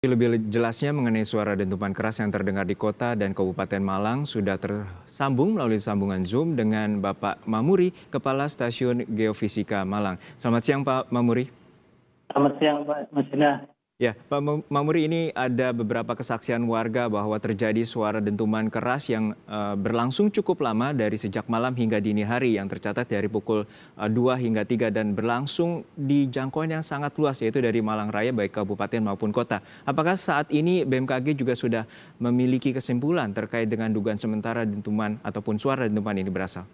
Lebih jelasnya mengenai suara dentuman keras yang terdengar di kota dan Kabupaten Malang sudah tersambung melalui sambungan Zoom dengan Bapak Mamuri, Kepala Stasiun Geofisika Malang. Selamat siang Pak Mamuri. Selamat siang Pak Masina. Ya, Pak Mamuri, ini ada beberapa kesaksian warga bahwa terjadi suara dentuman keras yang berlangsung cukup lama dari sejak malam hingga dini hari yang tercatat dari pukul 2 hingga 3 dan berlangsung di jangkauan yang sangat luas yaitu dari Malang Raya baik kabupaten maupun kota. Apakah saat ini BMKG juga sudah memiliki kesimpulan terkait dengan dugaan sementara dentuman ataupun suara dentuman ini berasal?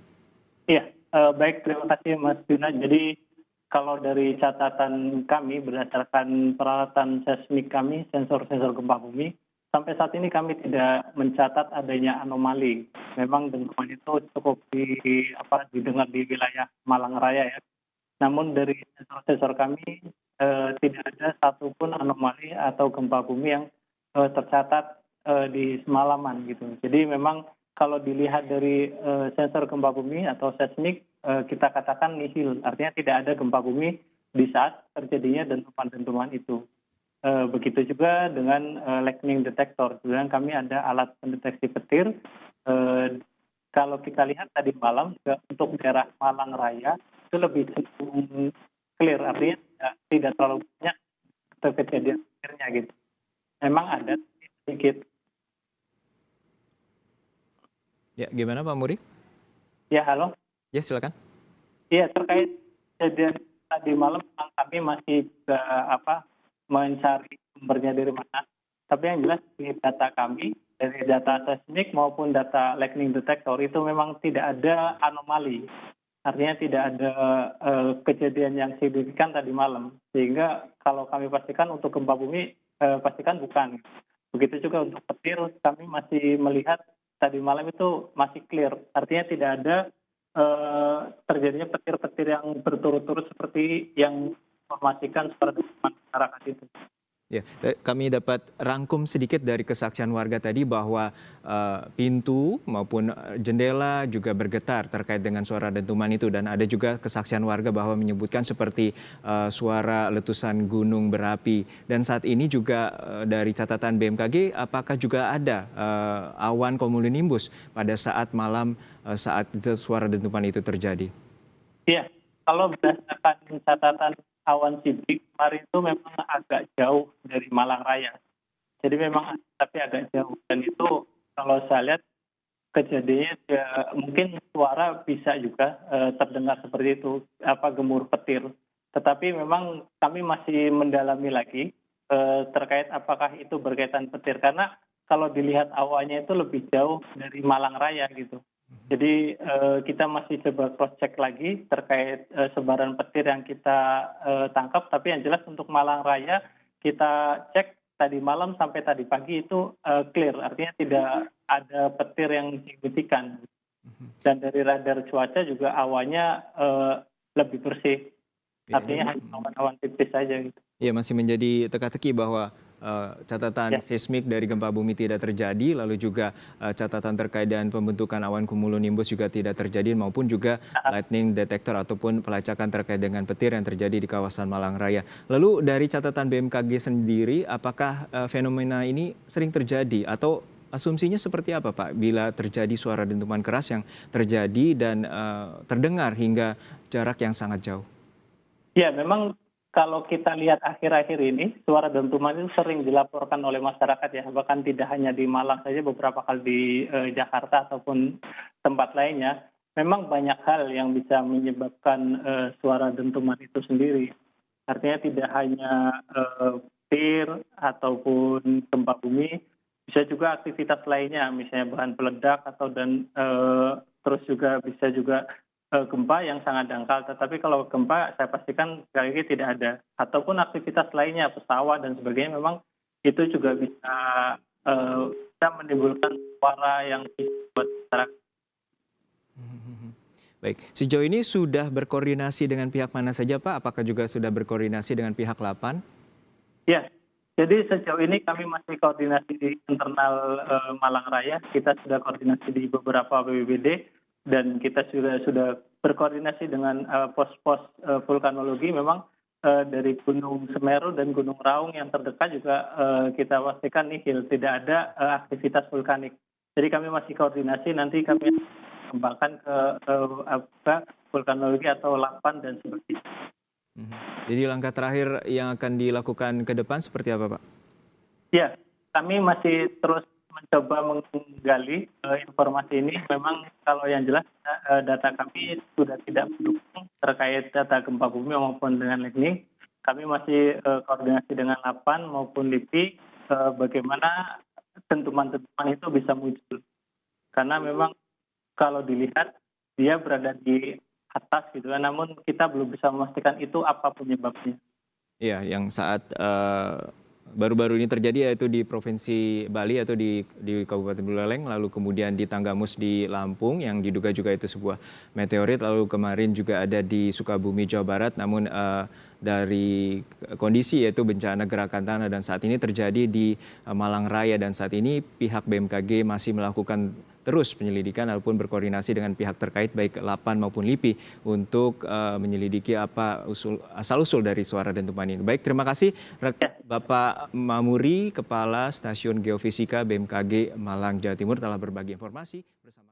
Iya, baik, terima kasih Mas Yuna. Jadi kalau dari catatan kami berdasarkan peralatan seismik kami, sensor-sensor gempa bumi, sampai saat ini kami tidak mencatat adanya anomali. Memang dentuman itu cukup didengar di wilayah Malang Raya ya. Namun dari sensor-sensor kami tidak ada satupun anomali atau gempa bumi yang tercatat di semalaman gitu. Jadi memang kalau dilihat dari sensor gempa bumi atau seismik, kita katakan nihil, artinya tidak ada gempa bumi di saat terjadinya dentuman-dentuman itu. Begitu juga dengan lightning detector, kemudian kami ada alat pendeteksi petir. Kalau kita lihat tadi malam juga untuk daerah Malang Raya itu lebih cenderung clear, artinya tidak terlalu banyak kejadian petirnya gitu. Memang ada sedikit. Ya, gimana Pak Muri? Ya, halo. Ya, silakan. Iya, terkait kejadian tadi malam kami masih mencari sumbernya dari mana. Tapi yang jelas di data kami, dari data seismik maupun data lightning detector itu memang tidak ada anomali. Artinya tidak ada kejadian yang signifikan tadi malam. Sehingga kalau kami pastikan untuk gempa bumi, pastikan bukan. Begitu juga untuk petir, kami masih melihat tadi malam itu masih clear. Artinya tidak ada terjadinya petir-petir yang berturut-turut seperti yang informasikan seperti masyarakat itu. Ya, kami dapat rangkum sedikit dari kesaksian warga tadi bahwa pintu maupun jendela juga bergetar terkait dengan suara dentuman itu dan ada juga kesaksian warga bahwa menyebutkan seperti suara letusan gunung berapi dan saat ini juga dari catatan BMKG apakah juga ada awan cumulonimbus pada saat malam saat suara dentuman itu terjadi? Iya, kalau berdasarkan catatan awan sidik kemarin itu memang agak jauh dari Malang Raya. Jadi memang tapi agak jauh dan itu kalau saya lihat kejadiannya ya, mungkin suara bisa juga terdengar seperti itu gemur petir. Tetapi memang kami masih mendalami lagi terkait apakah itu berkaitan petir karena kalau dilihat awannya itu lebih jauh dari Malang Raya gitu. Jadi kita masih coba cross check lagi terkait sebaran petir yang kita tangkap. Tapi yang jelas untuk Malang Raya kita cek tadi malam sampai tadi pagi itu clear. Artinya tidak ada petir yang signifikan. Dan dari radar cuaca juga awannya lebih bersih. Artinya hanya awan-awan tipis saja gitu. Ya, masih menjadi teka-teki bahwa catatan seismik dari gempa bumi tidak terjadi, lalu juga catatan terkait dengan pembentukan awan cumulonimbus juga tidak terjadi, maupun juga lightning detector ataupun pelacakan terkait dengan petir yang terjadi di kawasan Malang Raya. Lalu dari catatan BMKG sendiri, apakah fenomena ini sering terjadi atau asumsinya seperti apa Pak bila terjadi suara dentuman keras yang terjadi dan terdengar hingga jarak yang sangat jauh? Ya, memang kalau kita lihat akhir-akhir ini, suara dentuman itu sering dilaporkan oleh masyarakat ya, bahkan tidak hanya di Malang saja, beberapa kali di Jakarta ataupun tempat lainnya. Memang banyak hal yang bisa menyebabkan suara dentuman itu sendiri. Artinya tidak hanya petir ataupun gempa bumi, bisa juga aktivitas lainnya, misalnya bahan peledak atau terus juga bisa juga gempa yang sangat dangkal, tetapi kalau gempa saya pastikan sekali lagi tidak ada. Ataupun aktivitas lainnya, pesawat dan sebagainya, memang itu juga bisa menimbulkan suara yang buat masyarakat. Baik, sejauh ini sudah berkoordinasi dengan pihak mana saja Pak? Apakah juga sudah berkoordinasi dengan pihak Lapan? Ya, jadi sejauh ini kami masih koordinasi di internal Malang Raya. Kita sudah koordinasi di beberapa BPBD dan kita sudah berkoordinasi dengan pos-pos vulkanologi. Memang dari Gunung Semeru dan Gunung Raung yang terdekat juga kita pastikan nihil, tidak ada aktivitas vulkanik. Jadi kami masih koordinasi, nanti kami kembangkan ke vulkanologi atau lapan dan sebagainya. Jadi langkah terakhir yang akan dilakukan ke depan seperti apa, Pak? Ya, kami masih terus mencoba menggali informasi ini. Memang kalau yang jelas data kami sudah tidak mendukung terkait data gempa bumi maupun dengan lightning. Kami masih koordinasi dengan Lapan maupun LIPI bagaimana dentuman-dentuman itu bisa muncul. Karena memang kalau dilihat dia berada di atas gitu kan, namun kita belum bisa memastikan itu apa penyebabnya. Iya, yang saat baru-baru ini terjadi yaitu di Provinsi Bali atau di Kabupaten Buleleng, lalu kemudian di Tanggamus di Lampung yang diduga juga itu sebuah meteorit, lalu kemarin juga ada di Sukabumi, Jawa Barat, namun dari kondisi yaitu bencana gerakan tanah dan saat ini terjadi di Malang Raya dan saat ini pihak BMKG masih melakukan terus penyelidikan ataupun berkoordinasi dengan pihak terkait baik Lapan maupun LIPI untuk menyelidiki apa asal-usul dari suara dentuman ini. Baik, terima kasih Bapak Mamuri, Kepala Stasiun Geofisika BMKG Malang, Jawa Timur telah berbagi informasi bersama